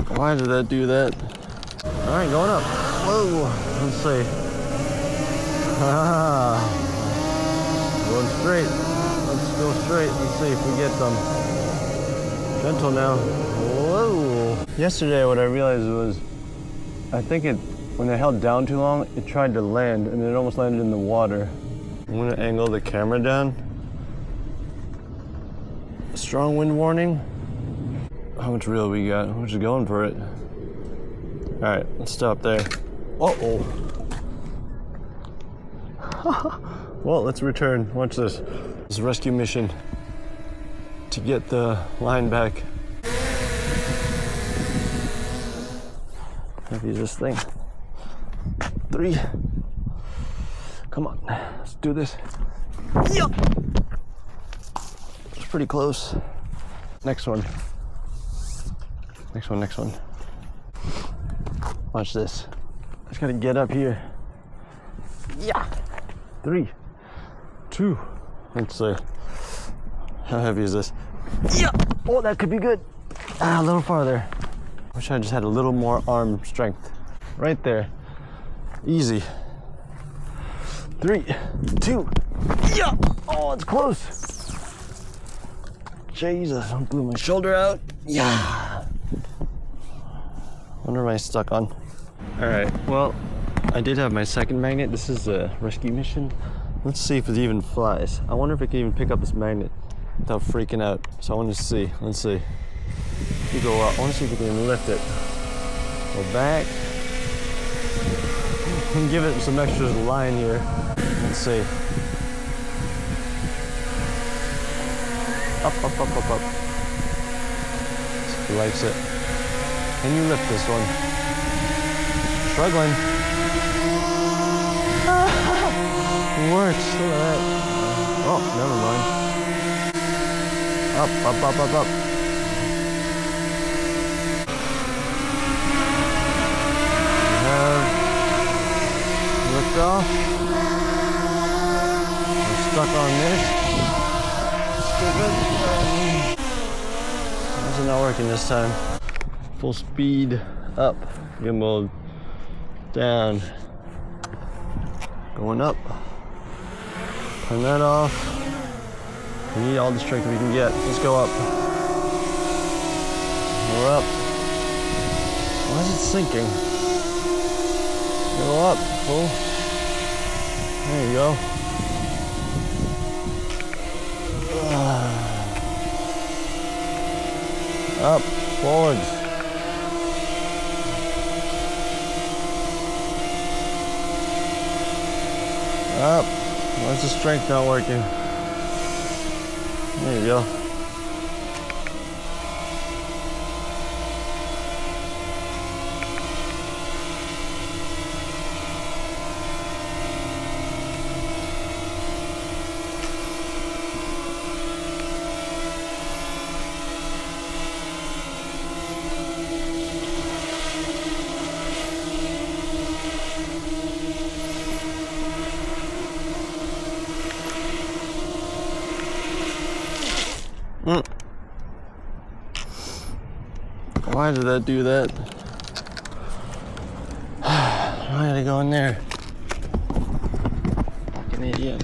Why did that do that? Alright, going up. Whoa, let's see. Going straight. Let's go straight. Let's see if we get some. Gentle now. Whoa. Yesterday what I realized was, I think when I held down too long, it tried to land and it almost landed in the water. I'm gonna angle the camera down. Strong wind warning. How much reel we got? We're just going for it. All right, let's stop there. Uh-oh. Well, let's return. Watch this. This is a rescue mission to get the line back. Heavy is this thing. 3. Come on, let's do this. Yup. It's pretty close. Next one. Next one. Watch this. Just gotta get up here. Yeah. 3, 2. Let's see. How heavy is this? Yeah. Oh, that could be good. A little farther. Wish I just had a little more arm strength. Right there. Easy. 3, 2. Yeah. Oh, it's close. Jesus, I blew my shoulder out. Yeah. What am I stuck on? All right, well, I did have my second magnet. This is a rescue mission. Let's see if it even flies. I wonder if it can even pick up this magnet without freaking out. So I want to see, let's see. You go up, I want to see if we can lift it. Go back. And give it some extra line here. Let's see. Up. See if he likes it. Can you lift this one? Struggling. It works. Look at that. Oh, never mind. Up. We have lift off. We're stuck on this. Stupid. This is not working this time. Full speed up, gimbal down, going up. Turn that off. We need all the strength we can get. Let's go up. We're up. Why is it sinking? Go up, full. There you go. Up, forwards. Up. Why is the strength not working? There you go. Why did that do that? I gotta go in there. Fucking idiot.